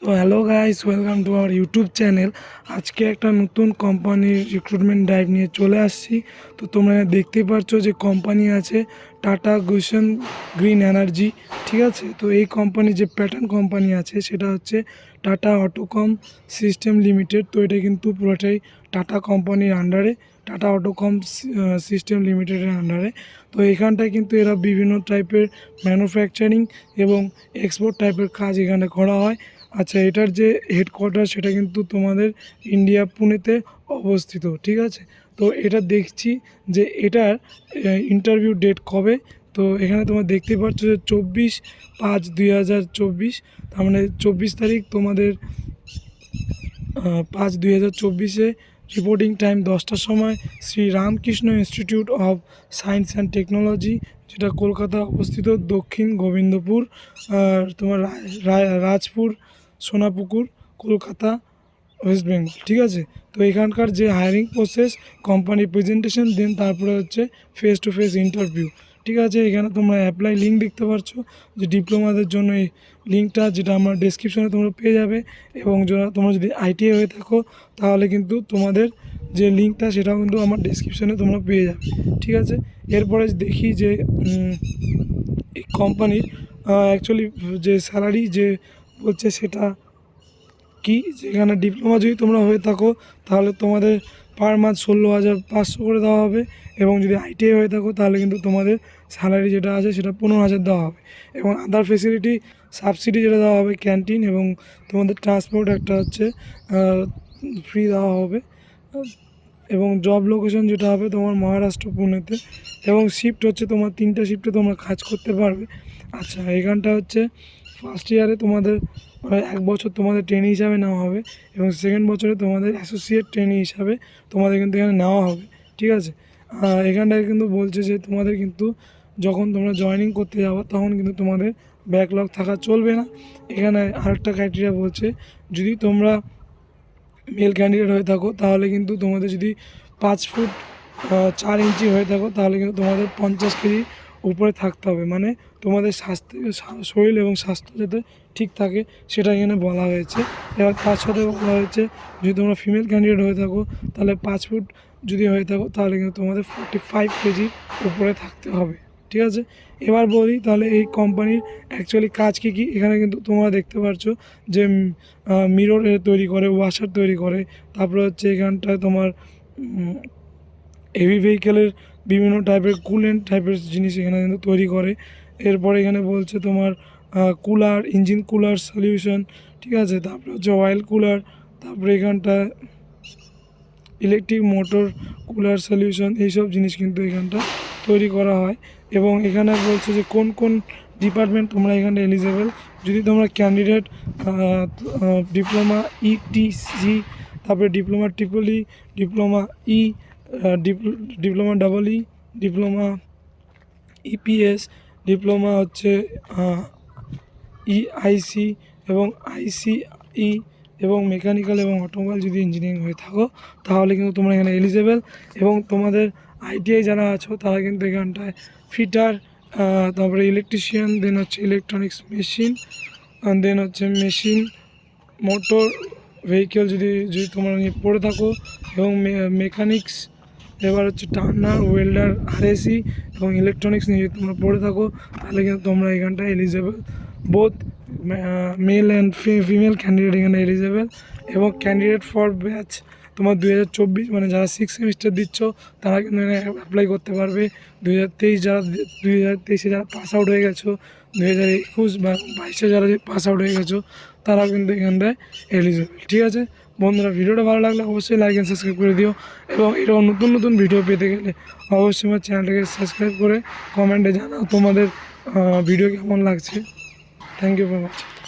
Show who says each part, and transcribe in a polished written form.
Speaker 1: তো hello guys, welcome to our YouTube channel. আজকে একটা নতুন কোম্পানির রিক্রুটমেন্ট ড্রাইভ নিয়ে চলে আসছি। তো তোমরা দেখতেই পাচ্ছ যে কোম্পানি আছে টাটা গুশন গ্রিন এনার্জি, ঠিক আছে। তো এই কোম্পানি যে প্যাটার্ন কোম্পানি আছে সেটা হচ্ছে টাটা অটোকম সিস্টেম লিমিটেড। তো এটা কিন্তু পুরোটাই টাটা কোম্পানির আন্ডারে, টাটা অটোকম সিস্টেম লিমিটেডের আন্ডারে। তো এখানটায় কিন্তু এরা বিভিন্ন টাইপের ম্যানুফ্যাকচারিং এবং এক্সপোর্ট টাইপের কাজ এখানে করা হয়। আচ্ছা, এটার যে হেডকোয়ার্টার সেটা কিন্তু তোমাদের ইন্ডিয়া পুনেতে অবস্থিত, ঠিক আছে। তো এটা দেখছি যে এটার ইন্টারভিউ ডেট কবে। তো এখানে তোমরা দেখতেই পাচ্ছ যে 24/5/2024, তার মানে 24 তারিখ তোমাদের 5/2024 রিপোর্টিং টাইম 10টার সময় Shri Ramakrishna institute of science and technology, যেটা কলকাতা অবস্থিত, দক্ষিণ গোবিন্দপুর, তোমার রাজপুর, সোনাপুকুর, কলকাতা, ওয়েস্ট বেঙ্গল, ঠিক আছে। তো এখানকার যে হায়ারিং প্রসেস, কোম্পানি প্রেজেন্টেশন, দেন তারপরে হচ্ছে ফেস টু ফেস ইন্টারভিউ, ঠিক আছে। এখানে তোমরা অ্যাপ্লাই লিঙ্ক দেখতে পাচ্ছ, যে ডিপ্লোমাদের জন্য এই লিঙ্কটা, যেটা আমার ডেসক্রিপশনে তোমরা পেয়ে যাবে। এবং তোমরা যদি আইটিআই হয়ে থাকো তাহলে কিন্তু তোমাদের যে লিঙ্কটা সেটাও কিন্তু আমার ডেসক্রিপশনে তোমরা পেয়ে যাবে, ঠিক আছে। এরপরে দেখি যে এই কোম্পানির অ্যাকচুয়ালি যে স্যালারি যে বলছে সেটা কি। যেখানে ডিপ্লোমা যদি তোমরা হয়ে থাকো তাহলে তোমাদের পার মান্থ 16,500 করে দেওয়া হবে। এবং যদি আইটিআই হয়ে থাকো তাহলে কিন্তু তোমাদের স্যালারি যেটা আছে সেটা 15,000 দেওয়া হবে। এবং আদার ফেসিলিটি সাবসিডি যেটা দেওয়া হবে, ক্যান্টিন এবং তোমাদের ট্রান্সপোর্ট একটা হচ্ছে ফ্রি দেওয়া হবে। এবং জব লোকেশন যেটা হবে তোমার মহারাষ্ট্র পুনেতে। এবং শিফট হচ্ছে তোমার 3টা শিফটে তোমরা কাজ করতে পারবে। আচ্ছা, এখানটা হচ্ছে ফার্স্ট ইয়ারে তোমাদের 1 বছর তোমাদের ট্রেনিং হিসাবে নেওয়া হবে, এবং সেকেন্ড বছরে তোমাদের অ্যাসোসিয়েট ট্রেনিং হিসাবে তোমাদের কিন্তু এখানে নেওয়া হবে, ঠিক আছে। এখানটায় কিন্তু বলছে যে তোমাদের কিন্তু যখন তোমরা জয়েনিং করতে যাবো তখন কিন্তু তোমাদের ব্যাকলগ থাকা চলবে না। এখানে আরেকটা ক্রাইটেরিয়া বলছে, যদি তোমরা মেল ক্যান্ডিডেট হয়ে থাকো তাহলে কিন্তু তোমাদের যদি 5 ফুট 4 ইঞ্চি হয়ে থাকো তাহলে কিন্তু তোমাদের 50 কেজি উপরে থাকতে হবে। মানে তোমাদের শরীর এবং স্বাস্থ্য যাতে ঠিক থাকে সেটা এখানে বলা হয়েছে। এবার তার সাথে বলা হয়েছে, যদি তোমরা ফিমেল ক্যান্ডিডেট হয়ে থাকো তাহলে 5 ফুট যদি হয়ে থাকো তাহলে কিন্তু তোমাদের 45 কেজি উপরে থাকতে হবে, ঠিক আছে। এবার বলি তাহলে এই কোম্পানির অ্যাকচুয়ালি কাজ কী কী। এখানে কিন্তু তোমরা দেখতে পাচ্ছ যে মিরর তৈরি করে, ওয়াশার তৈরি করে, তারপরে হচ্ছে এখানটায় তোমার হেভি ভেহিকেলের বিভিন্ন টাইপের কুলেন্ট টাইপের জিনিস এখানে কিন্তু তৈরি করে। এরপরে এখানে বলছে তোমার কুলার, ইঞ্জিন কুলার সলিউশন, ঠিক আছে। তারপরে হচ্ছে অয়েল কুলার, তারপরে এখানটায় ইলেকট্রিক মোটর কুলার সলিউশন, এইসব জিনিস কিন্তু এখানটা তৈরি করা হয়। এবং এখানে বলছে যে কোন কোন ডিপার্টমেন্ট তোমরা এখানে এলিজেবল। যদি তোমরা ক্যান্ডিডেট ডিপ্লোমা ইটিসি, তারপরে diploma triple E, diploma E, diploma double E, diploma EPS, diploma হচ্ছে ইআইসি এবং আইসিই, এবং মেকানিক্যাল এবং অটোমোবাইল যদি ইঞ্জিনিয়ারিং হয়ে থাকো তাহলে কিন্তু তোমরা এখানে এলিজেবল। এবং তোমাদের আইটিআই যারা আছো তারা কিন্তু এখানটায় ফিটার, তারপরে ইলেকট্রিশিয়ান, দেন হচ্ছে ইলেকট্রনিক্স মেশিন, দেন হচ্ছে মেশিন মোটর ভেহিকেল যদি যদি তোমরা নিয়ে পড়ে থাকো, এবং মেকানিক্স, এবার হচ্ছে টার্নার, ওয়েল্ডার, আরএসি এবং ইলেকট্রনিক্স নিয়ে যদি তোমরা পড়ে থাকো তাহলে কিন্তু তোমরা এখানটায় eligible. Both male and female candidate এখানে এলিজেবল। এবং ক্যান্ডিডেট ফর ব্যাচ তোমার 2024, মানে যারা 6 সেমিস্টার দিচ্ছ তারা কিন্তু এখানে অ্যাপ্লাই করতে পারবে। 2023 যারা 2023-এ যারা পাস আউট হয়ে গেছো, 2021 বা 22-এ যারা পাস আউট হয়ে গেছো তারাও কিন্তু এখানটায় এলিজেবল, ঠিক আছে। বন্ধুরা, ভিডিওটা ভালো লাগলে অবশ্যই লাইক অ্যান্ড সাবস্ক্রাইব করে দিও। এবং এরকম নতুন নতুন ভিডিও পেতে গেলে অবশ্যই আমার চ্যানেলটাকে সাবস্ক্রাইব করে কমেন্টে জানাও তোমাদের ভিডিও কেমন লাগছে। Thank you for watching.